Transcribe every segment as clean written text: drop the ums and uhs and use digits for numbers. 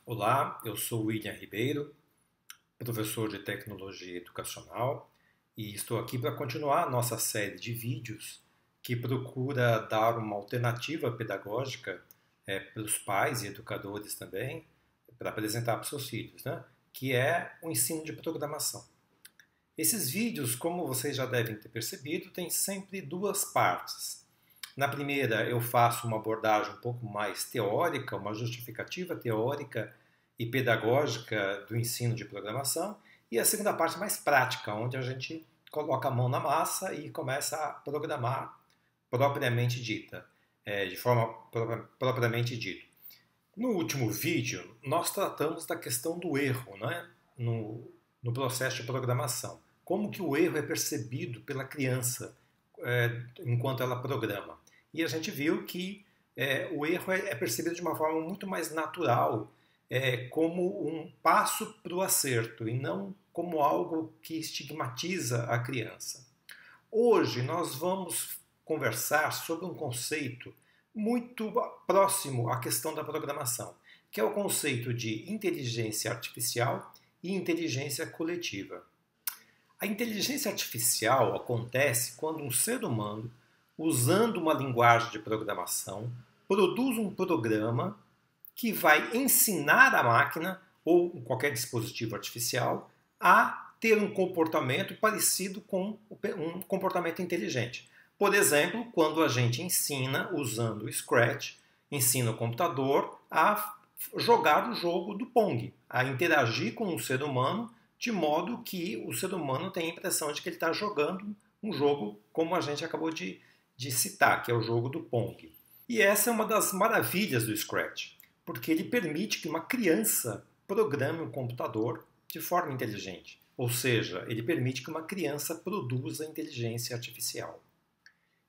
Olá, eu sou William Ribeiro, professor de Tecnologia Educacional, e estou aqui para continuar a nossa série de vídeos que procura dar uma alternativa pedagógica para os pais e educadores também, para apresentar para os seus filhos, né? Que é o ensino de programação. Esses vídeos, como vocês já devem ter percebido, têm sempre duas partes. Na primeira, eu faço uma abordagem um pouco mais teórica, uma justificativa teórica e pedagógica do ensino de programação, e a segunda parte mais prática, onde a gente coloca a mão na massa e começa a programar propriamente dita, de forma propriamente dita. No último vídeo, nós tratamos da questão do erro, né, no processo de programação. Como que o erro é percebido pela criança enquanto ela programa. E a gente viu que o erro é percebido de uma forma muito mais natural, como um passo para o acerto, e não como algo que estigmatiza a criança. Hoje nós vamos conversar sobre um conceito muito próximo à questão da programação, que é o conceito de inteligência artificial e inteligência coletiva. A inteligência artificial acontece quando um ser humano, usando uma linguagem de programação, produz um programa que vai ensinar a máquina ou qualquer dispositivo artificial a ter um comportamento parecido com um comportamento inteligente. Por exemplo, quando a gente ensina, usando o Scratch, ensina o computador a jogar o jogo do Pong, a interagir com o ser humano de modo que o ser humano tem a impressão de que ele está jogando um jogo como a gente acabou de citar, que é o jogo do Pong. E essa é uma das maravilhas do Scratch, porque ele permite que uma criança programe um computador de forma inteligente. Ou seja, ele permite que uma criança produza inteligência artificial.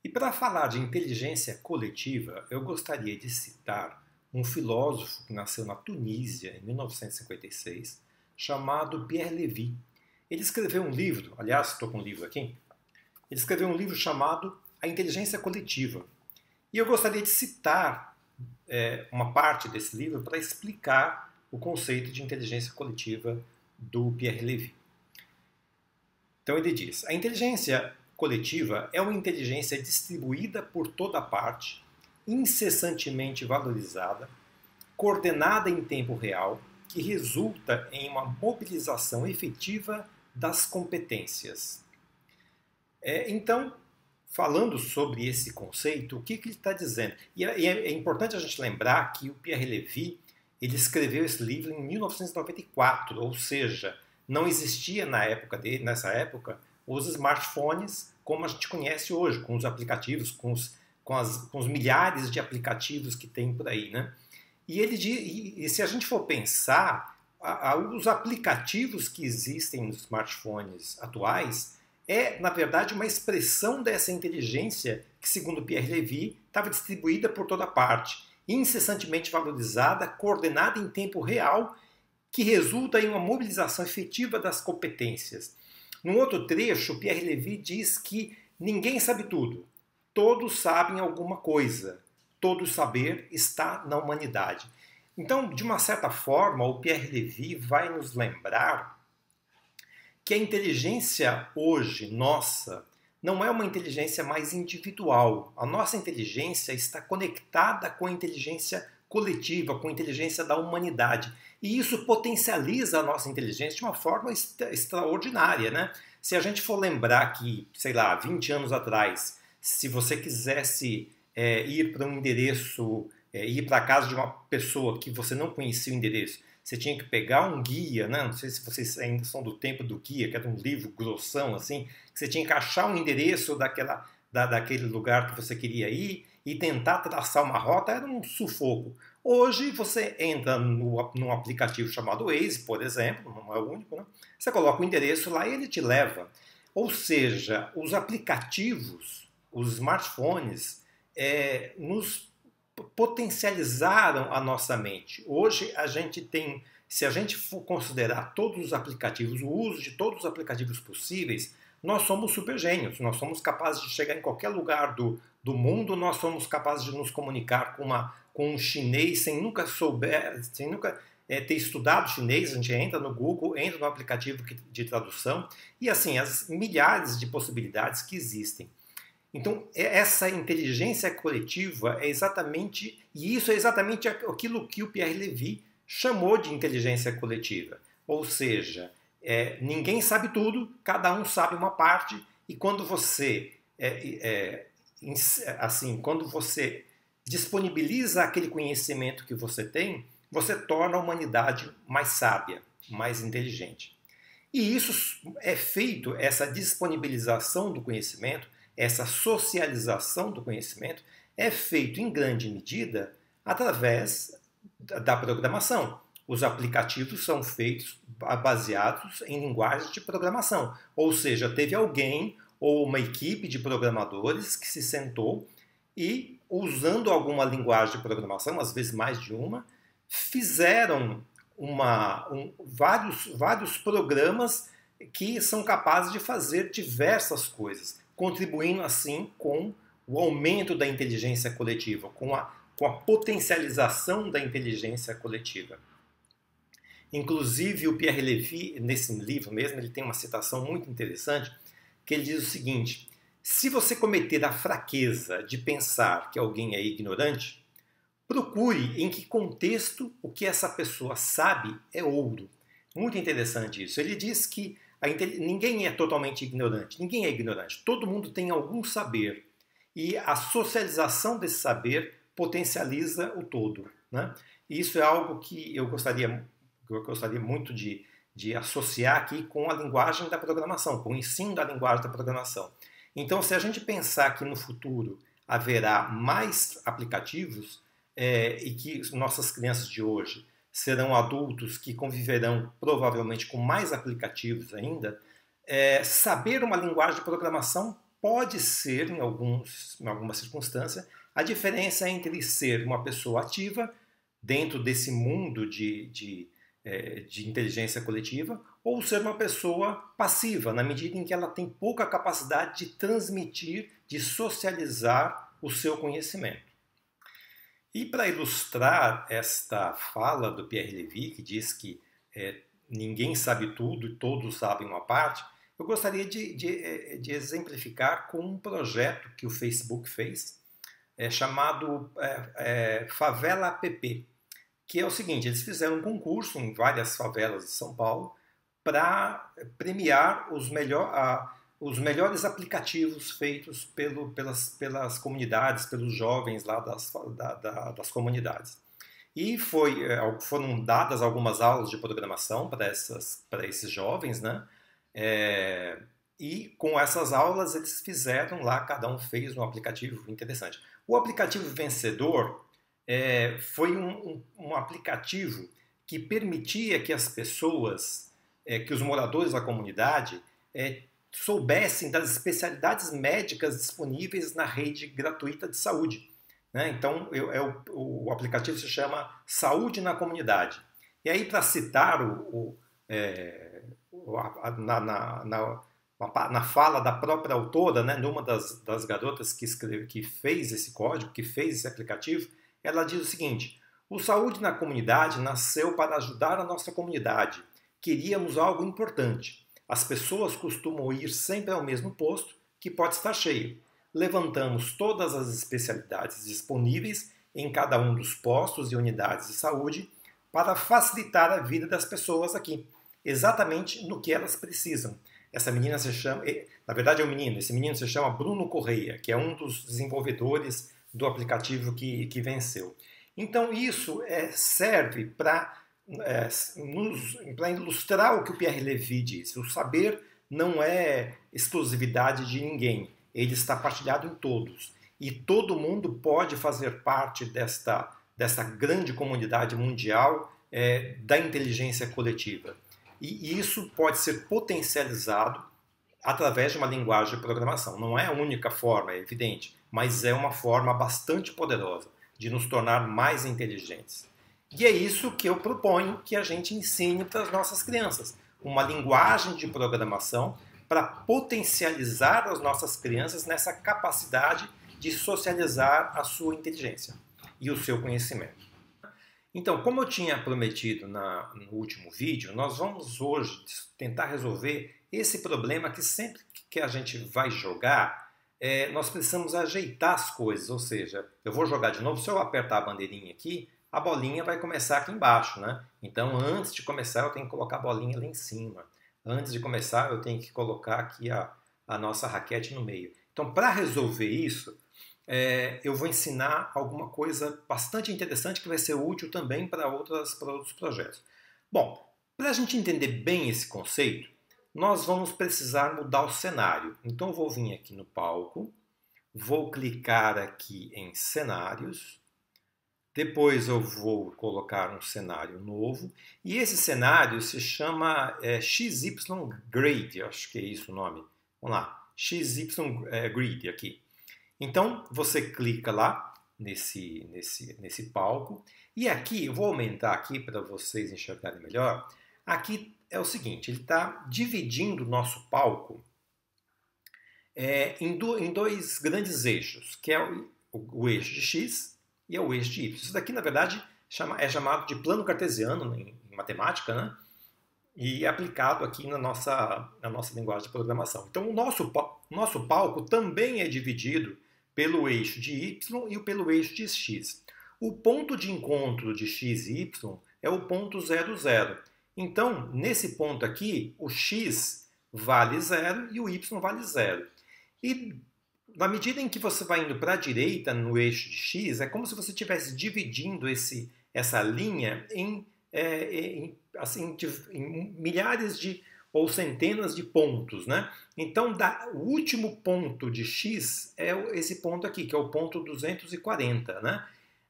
E para falar de inteligência coletiva, eu gostaria de citar um filósofo que nasceu na Tunísia em 1956, chamado Pierre Levy. Ele escreveu um livro, aliás, estou com um livro aqui, ele escreveu um livro chamado A Inteligência Coletiva. E eu gostaria de citar uma parte desse livro para explicar o conceito de inteligência coletiva do Pierre Levy. Então ele diz: a inteligência coletiva é uma inteligência distribuída por toda parte, incessantemente valorizada, coordenada em tempo real, que resulta em uma mobilização efetiva das competências. Então, falando sobre esse conceito, o que ele está dizendo? E é importante a gente lembrar que o Pierre Levy ele escreveu esse livro em 1994, ou seja, não existia nessa época os smartphones como a gente conhece hoje, com os aplicativos, com os milhares de aplicativos que tem por aí, né? E se a gente for pensar, os aplicativos que existem nos smartphones atuais na verdade, uma expressão dessa inteligência que, segundo Pierre Levy, estava distribuída por toda parte, incessantemente valorizada, coordenada em tempo real, que resulta em uma mobilização efetiva das competências. Num outro trecho, Pierre Levy diz que ninguém sabe tudo, todos sabem alguma coisa. Todo saber está na humanidade. Então, de uma certa forma, o Pierre Levy vai nos lembrar que a inteligência hoje, nossa, não é uma inteligência mais individual. A nossa inteligência está conectada com a inteligência coletiva, com a inteligência da humanidade. E isso potencializa a nossa inteligência de uma forma extraordinária, né? Se a gente for lembrar que, sei lá, 20 anos atrás, se você quisesse ir para um endereço, ir para a casa de uma pessoa que você não conhecia o endereço, você tinha que pegar um guia, né? Não sei se vocês ainda são do tempo do guia, que era um livro grossão, assim, que você tinha que achar um endereço daquele lugar que você queria ir e tentar traçar uma rota, era um sufoco. Hoje você entra num aplicativo chamado Waze, por exemplo, não é o único, né? Você coloca o endereço lá e ele te leva. Ou seja, os aplicativos, os smartphones, nos potencializaram a nossa mente. Hoje a gente tem, se a gente for considerar todos os aplicativos, o uso de todos os aplicativos possíveis, nós somos super gênios, nós somos capazes de chegar em qualquer lugar do mundo, nós somos capazes de nos comunicar com um chinês sem nunca ter estudado chinês, a gente entra no Google, entra no aplicativo de tradução e assim, as milhares de possibilidades que existem. Então, essa inteligência coletiva é exatamente, e isso é exatamente aquilo que o Pierre Levy chamou de inteligência coletiva. Ou seja, ninguém sabe tudo, cada um sabe uma parte, e quando você, quando você disponibiliza aquele conhecimento que você tem, você torna a humanidade mais sábia, mais inteligente. E isso é feito, essa disponibilização do conhecimento, essa socialização do conhecimento, é feito em grande medida através da programação. Os aplicativos são feitos baseados em linguagens de programação. Ou seja, teve alguém ou uma equipe de programadores que se sentou e, usando alguma linguagem de programação, às vezes mais de uma, fizeram vários programas que são capazes de fazer diversas coisas, contribuindo assim com o aumento da inteligência coletiva, com a potencialização da inteligência coletiva. Inclusive, o Pierre Levy, nesse livro mesmo, ele tem uma citação muito interessante, que ele diz o seguinte: se você cometer a fraqueza de pensar que alguém é ignorante, procure em que contexto o que essa pessoa sabe é ouro. Muito interessante isso. Ele diz que ninguém é totalmente ignorante, ninguém é ignorante, todo mundo tem algum saber. E a socialização desse saber potencializa o todo, né? E isso é algo que eu gostaria muito de associar aqui com a linguagem da programação, com o ensino da linguagem da programação. Então, se a gente pensar que no futuro haverá mais aplicativos e que nossas crianças de hoje serão adultos que conviverão provavelmente com mais aplicativos ainda, saber uma linguagem de programação pode ser, em alguma circunstância, a diferença entre ser uma pessoa ativa dentro desse mundo de inteligência coletiva ou ser uma pessoa passiva, na medida em que ela tem pouca capacidade de transmitir, de socializar o seu conhecimento. E para ilustrar esta fala do Pierre Levy, que diz que ninguém sabe tudo e todos sabem uma parte, eu gostaria de exemplificar com um projeto que o Facebook fez, chamado Favela App, que é o seguinte: eles fizeram um concurso em várias favelas de São Paulo para premiar os melhores aplicativos feitos pelas comunidades, pelos jovens lá das comunidades. E foram dadas algumas aulas de programação para esses jovens, né? E com essas aulas eles fizeram lá, cada um fez um aplicativo interessante. O aplicativo vencedor foi um aplicativo que permitia que as pessoas, que os moradores da comunidade soubessem das especialidades médicas disponíveis na rede gratuita de saúde, né? Então, o aplicativo se chama Saúde na Comunidade. E aí, para citar na fala da própria autora, né, numa das garotas que fez esse código, que fez esse aplicativo, ela diz o seguinte: o Saúde na Comunidade nasceu para ajudar a nossa comunidade. Queríamos algo importante. As pessoas costumam ir sempre ao mesmo posto, que pode estar cheio. Levantamos todas as especialidades disponíveis em cada um dos postos e unidades de saúde para facilitar a vida das pessoas aqui, exatamente no que elas precisam. Essa menina se chama, na verdade é um menino, esse menino se chama Bruno Correia, que é um dos desenvolvedores do aplicativo que venceu. Então isso serve para ilustrar o que o Pierre Levy disse. O saber não é exclusividade de ninguém, ele está partilhado em todos. E todo mundo pode fazer parte desta grande comunidade mundial da inteligência coletiva. E isso pode ser potencializado através de uma linguagem de programação. Não é a única forma, é evidente, mas é uma forma bastante poderosa de nos tornar mais inteligentes. E é isso que eu proponho que a gente ensine para as nossas crianças. Uma linguagem de programação para potencializar as nossas crianças nessa capacidade de socializar a sua inteligência e o seu conhecimento. Então, como eu tinha prometido no último vídeo, nós vamos hoje tentar resolver esse problema que sempre que a gente vai jogar, nós precisamos ajeitar as coisas. Ou seja, eu vou jogar de novo, se eu apertar a bandeirinha aqui, a bolinha vai começar aqui embaixo, né? Então, antes de começar, eu tenho que colocar a bolinha lá em cima. Antes de começar, eu tenho que colocar aqui a nossa raquete no meio. Então, para resolver isso, eu vou ensinar alguma coisa bastante interessante que vai ser útil também para outros projetos. Bom, para a gente entender bem esse conceito, nós vamos precisar mudar o cenário. Então eu vou vir aqui no palco, vou clicar aqui em cenários, depois eu vou colocar um cenário novo, e esse cenário se chama XY Grid, acho que é isso o nome. Vamos lá, XY Grid aqui. Então, você clica lá nesse palco e aqui, eu vou aumentar aqui para vocês enxergarem melhor. Aqui é o seguinte, ele está dividindo o nosso palco em dois grandes eixos, que é o eixo de X e o eixo de Y. Isso daqui, na verdade, é chamado de plano cartesiano em matemática, né? E é aplicado aqui na nossa linguagem de programação. Então, o nosso palco também é dividido pelo eixo de Y e pelo eixo de X. O ponto de encontro de X e Y é o ponto 0, 0. Então, nesse ponto aqui, o X vale 0 e o Y vale 0. E na medida em que você vai indo para a direita no eixo de X, é como se você estivesse dividindo essa linha em milhares ou centenas de pontos, né? Então, o último ponto de X é esse ponto aqui, que é o ponto 240, né?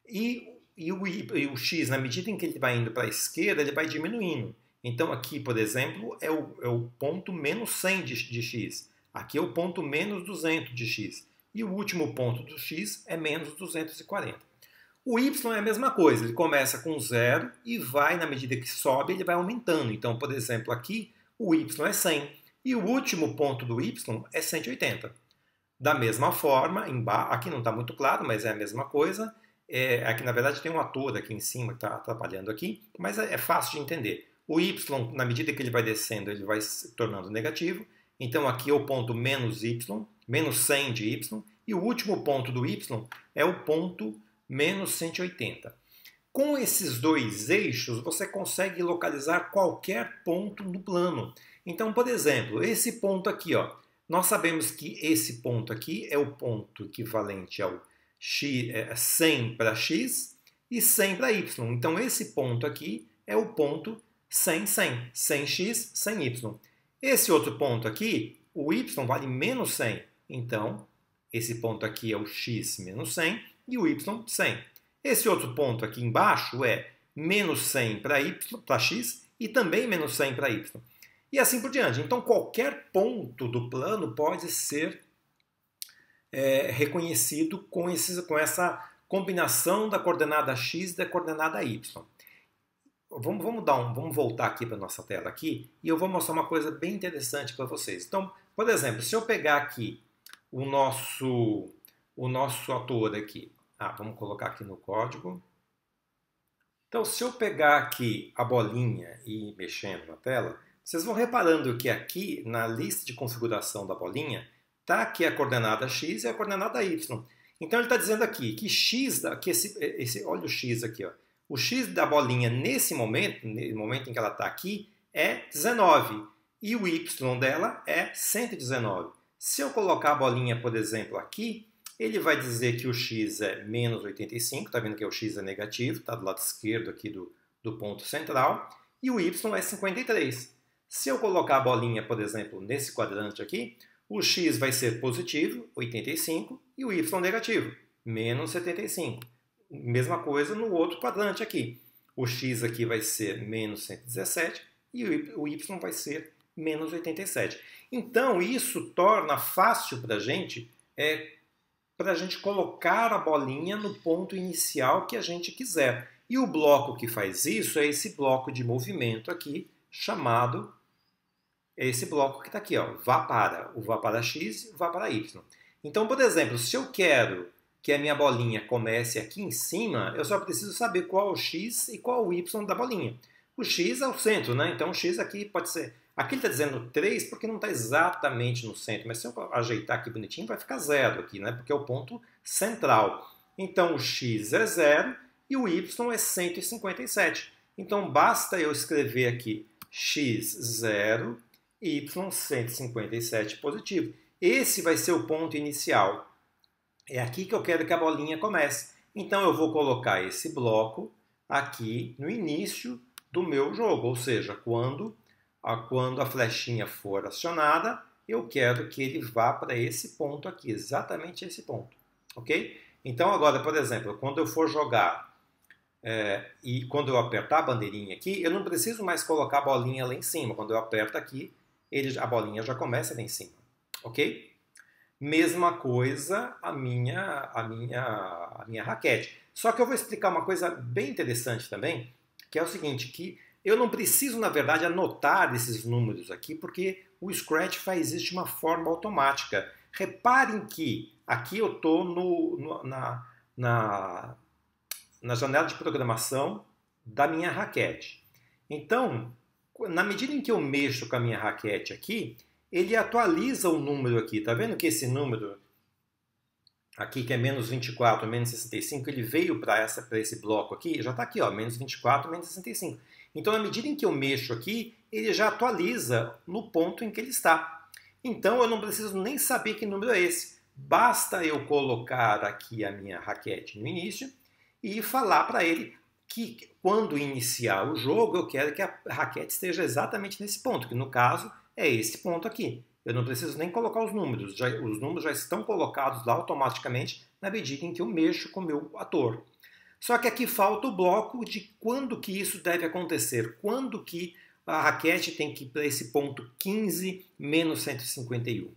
E o X, na medida em que ele vai indo para a esquerda, ele vai diminuindo. Então, aqui, por exemplo, é o ponto menos 100 de X. Aqui é o ponto menos 200 de X. E o último ponto do X é menos 240. O Y é a mesma coisa, ele começa com 0 e vai, na medida que sobe, ele vai aumentando. Então, por exemplo, aqui o Y é 100 e o último ponto do Y é 180. Da mesma forma, aqui não está muito claro, mas é a mesma coisa. Aqui, na verdade, tem um ator aqui em cima que está atrapalhando aqui, mas é fácil de entender. O Y, na medida que ele vai descendo, ele vai se tornando negativo. Então, aqui é o ponto menos Y, menos 100 de Y, e o último ponto do Y é o ponto menos 180. Com esses dois eixos, você consegue localizar qualquer ponto no plano. Então, por exemplo, esse ponto aqui, ó, nós sabemos que esse ponto aqui é o ponto equivalente ao 100 para x e 100 para y. Então, esse ponto aqui é o ponto 100, 100. 100x, 100y. Esse outro ponto aqui, o y vale menos 100. Então, esse ponto aqui é o x menos 100 e o y 100. Esse outro ponto aqui embaixo é menos 100 para x e também menos 100 para y. E assim por diante. Então, qualquer ponto do plano pode ser reconhecido com essa combinação da coordenada x e da coordenada y. Vamos voltar aqui para a nossa tela aqui e eu vou mostrar uma coisa bem interessante para vocês. Então, por exemplo, se eu pegar aqui o nosso ator aqui, vamos colocar aqui no código. Então, se eu pegar aqui a bolinha e ir mexendo na tela, vocês vão reparando que aqui na lista de configuração da bolinha está aqui a coordenada x e a coordenada y. Então, ele está dizendo aqui que x, olha o x aqui, ó. O x da bolinha nesse momento, no momento em que ela está aqui, é 19. E o y dela é 119. Se eu colocar a bolinha, por exemplo, aqui, ele vai dizer que o x é menos 85. Está vendo que o x é negativo, está do lado esquerdo aqui do ponto central. E o y é 53. Se eu colocar a bolinha, por exemplo, nesse quadrante aqui, o x vai ser positivo, 85, e o y negativo, menos 75. Mesma coisa no outro quadrante aqui. O x aqui vai ser menos 117 e o y vai ser menos 87. Então, isso torna fácil para a gente colocar a bolinha no ponto inicial que a gente quiser. E o bloco que faz isso é esse bloco de movimento aqui, chamado esse bloco que está aqui, ó, vá para x, vá para y. Então, por exemplo, se eu quero que a minha bolinha comece aqui em cima, eu só preciso saber qual é o x e qual é o y da bolinha. O x é o centro, né? Então o x aqui pode ser... Aqui ele está dizendo 3 porque não está exatamente no centro, mas se eu ajeitar aqui bonitinho vai ficar 0 aqui, né? Porque é o ponto central. Então o x é 0 e o y é 157. Então basta eu escrever aqui x 0, y 157 positivo. Esse vai ser o ponto inicial. É aqui que eu quero que a bolinha comece. Então eu vou colocar esse bloco aqui no início do meu jogo, ou seja, quando a flechinha for acionada, eu quero que ele vá para esse ponto aqui, exatamente esse ponto, ok? Então agora, por exemplo, quando eu for jogar e quando eu apertar a bandeirinha aqui, eu não preciso mais colocar a bolinha lá em cima. Quando eu aperto aqui, a bolinha já começa lá em cima, ok? Mesma coisa a minha raquete. Só que eu vou explicar uma coisa bem interessante também, que é o seguinte, que eu não preciso, na verdade, anotar esses números aqui, porque o Scratch faz isso de uma forma automática. Reparem que aqui eu estou na janela de programação da minha raquete. Então, na medida em que eu mexo com a minha raquete aqui, ele atualiza o número aqui. Tá vendo que esse número aqui, que é menos 24, menos 65, ele veio para esse bloco aqui, já está aqui, ó, menos 24, menos 65. Então, na medida em que eu mexo aqui, ele já atualiza no ponto em que ele está. Então, eu não preciso nem saber que número é esse. Basta eu colocar aqui a minha raquete no início e falar para ele que quando iniciar o jogo, eu quero que a raquete esteja exatamente nesse ponto, que no caso é esse ponto aqui. Eu não preciso nem colocar os números, os números já estão colocados lá automaticamente na medida em que eu mexo com o meu ator. Só que aqui falta o bloco de quando que isso deve acontecer, quando que a raquete tem que ir para esse ponto 15 menos 151.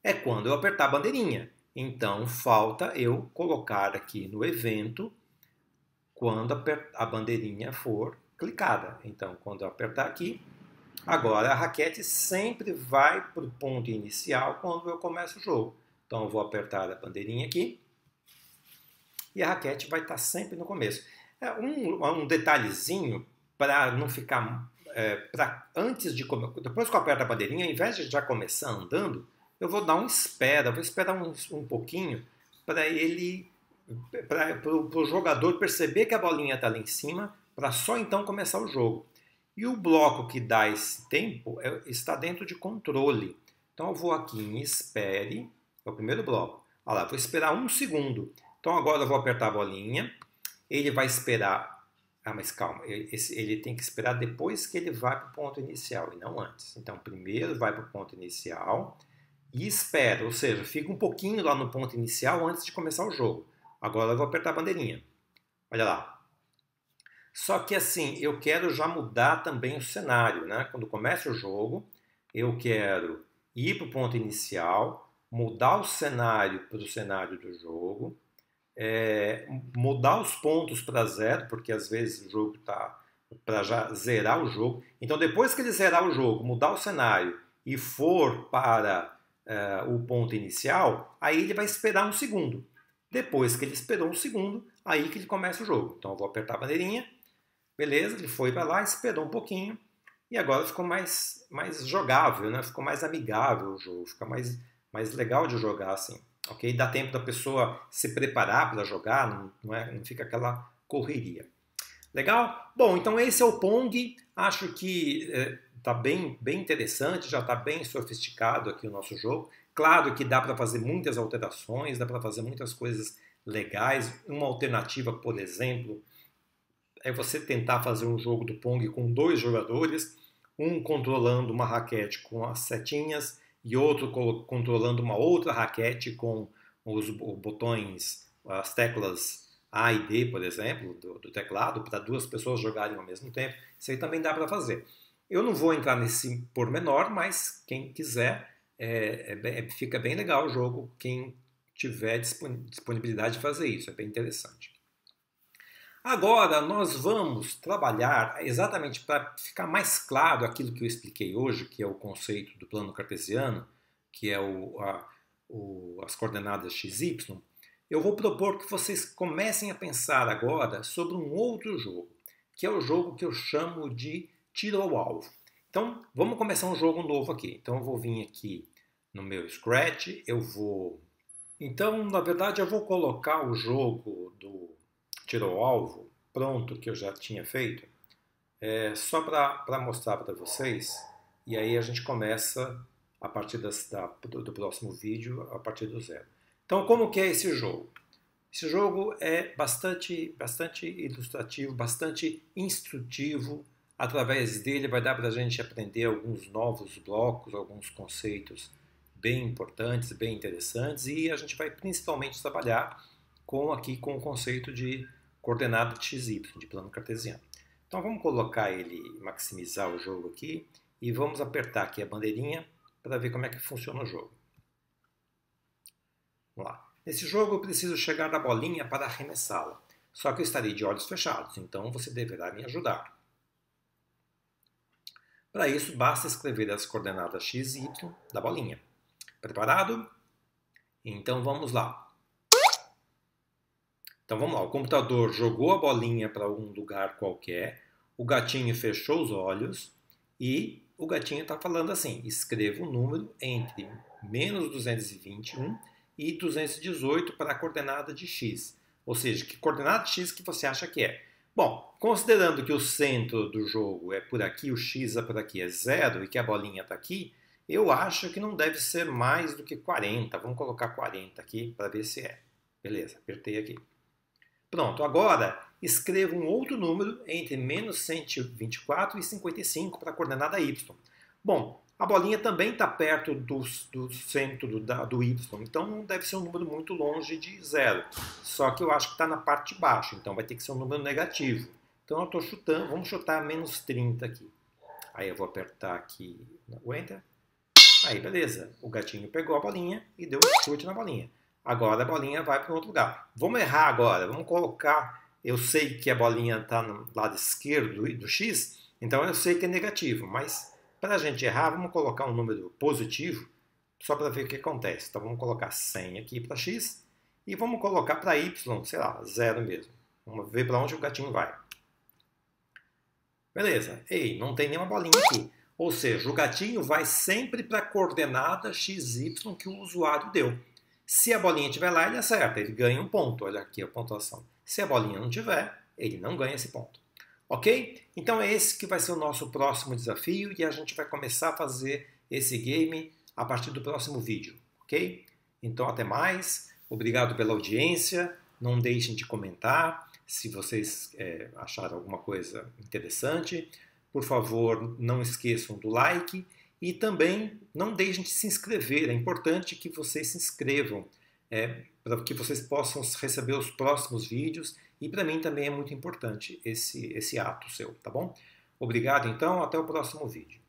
É quando eu apertar a bandeirinha. Então falta eu colocar aqui no evento quando a bandeirinha for clicada. Então quando eu apertar aqui, agora a raquete sempre vai para o ponto inicial quando eu começo o jogo. Então eu vou apertar a bandeirinha aqui e a raquete vai estar sempre no começo. Um detalhezinho para não ficar... depois que eu aperto a bandeirinha, ao invés de já começar andando, eu vou dar vou esperar um pouquinho para o jogador perceber que a bolinha está lá em cima, para só então começar o jogo. E o bloco que dá esse tempo está dentro de controle. Então eu vou aqui em espere, é o primeiro bloco. Olha lá, vou esperar 1 segundo. Então agora eu vou apertar a bolinha, ele vai esperar... Ah, mas calma, ele tem que esperar depois que ele vai para o ponto inicial e não antes. Então primeiro vai para o ponto inicial e espera, ou seja, fica um pouquinho lá no ponto inicial antes de começar o jogo. Agora eu vou apertar a bandeirinha. Olha lá. Só que assim, eu quero já mudar também o cenário, né? Quando começa o jogo, eu quero ir para o ponto inicial, mudar o cenário para o cenário do jogo, mudar os pontos para 0, porque às vezes o jogo está para já zerar o jogo. Então depois que ele zerar o jogo, mudar o cenário e for para o ponto inicial, aí ele vai esperar 1 segundo. Depois que ele esperou 1 segundo, aí que ele começa o jogo. Então eu vou apertar a bandeirinha, beleza, ele foi para lá, esperou um pouquinho e agora ficou mais jogável, né? Ficou mais amigável o jogo, fica mais legal de jogar assim. Okay? Dá tempo da pessoa se preparar para jogar, não fica aquela correria. Legal? Bom, então esse é o Pong. Acho que está bem interessante, já está bem sofisticado aqui o nosso jogo. Claro que dá para fazer muitas alterações, dá para fazer muitas coisas legais. Uma alternativa, por exemplo, é você tentar fazer um jogo do Pong com 2 jogadores, um controlando uma raquete com as setinhas e outro controlando uma outra raquete com os botões, as teclas A e D, por exemplo, do teclado, para 2 pessoas jogarem ao mesmo tempo. Isso aí também dá para fazer. Eu não vou entrar nesse pormenor, mas quem quiser, fica bem legal o jogo, quem tiver disponibilidade de fazer isso, é bem interessante. Agora nós vamos trabalhar exatamente para ficar mais claro aquilo que eu expliquei hoje, que é o conceito do plano cartesiano, que é as coordenadas x, y. eu vou propor que vocês comecem a pensar agora sobre um outro jogo, que é o jogo que eu chamo de tiro ao alvo. Então, vamos começar um jogo novo aqui. Então, eu vou vir aqui no meu Scratch, Então, na verdade, eu vou colocar o jogo do tiro ao alvo pronto, que eu já tinha feito, só para mostrar para vocês, e aí a gente começa a partir do próximo vídeo, a partir do zero. Então, como que é esse jogo? Esse jogo é bastante ilustrativo, bastante instrutivo. Através dele vai dar para a gente aprender alguns novos blocos, alguns conceitos bem importantes, bem interessantes, e a gente vai principalmente trabalhar com o conceito de coordenada de XY, de plano cartesiano. Então vamos colocar ele, maximizar o jogo aqui, e vamos apertar aqui a bandeirinha para ver como é que funciona o jogo. Vamos lá. Nesse jogo eu preciso chegar na bolinha para arremessá-la, só que eu estarei de olhos fechados, então você deverá me ajudar. Para isso basta escrever as coordenadas x e y da bolinha. Preparado? Então vamos lá. Então vamos lá, o computador jogou a bolinha para um lugar qualquer, o gatinho fechou os olhos e o gatinho está falando assim: escreva um número entre menos 221 e 218 para a coordenada de x. Ou seja, que coordenada de x que você acha que é? Bom, considerando que o centro do jogo é por aqui, o x é por aqui, é 0 e que a bolinha está aqui, eu acho que não deve ser mais do que 40. Vamos colocar 40 aqui para ver se é. Beleza, apertei aqui. Pronto, agora escreva um outro número entre menos 124 e 55 para a coordenada y. Bom, a bolinha também está perto do centro do y, então não deve ser um número muito longe de 0. Só que eu acho que está na parte de baixo, então vai ter que ser um número negativo. Então eu estou chutando, vamos chutar menos 30 aqui. Aí eu vou apertar aqui o Enter. Aí beleza, o gatinho pegou a bolinha e deu um chute na bolinha. Agora a bolinha vai para outro lugar. Vamos errar agora, vamos colocar... Eu sei que a bolinha está no lado esquerdo do x, então eu sei que é negativo, mas para a gente errar, vamos colocar um número positivo, só para ver o que acontece. Então vamos colocar 100 aqui para x e vamos colocar para y, sei lá, 0 mesmo. Vamos ver para onde o gatinho vai. Beleza, ei, não tem nenhuma bolinha aqui. Ou seja, o gatinho vai sempre para a coordenada xy que o usuário deu. Se a bolinha estiver lá, ele acerta, ele ganha um ponto. Olha aqui a pontuação. Se a bolinha não tiver, ele não ganha esse ponto. Ok? Então é esse que vai ser o nosso próximo desafio e a gente vai começar a fazer esse game a partir do próximo vídeo. Ok? Então até mais. Obrigado pela audiência. Não deixem de comentar se vocês acharam alguma coisa interessante. Por favor, não esqueçam do like. E também não deixem de se inscrever, é importante que vocês se inscrevam, para que vocês possam receber os próximos vídeos, e para mim também é muito importante esse ato seu, tá bom? Obrigado então, até o próximo vídeo.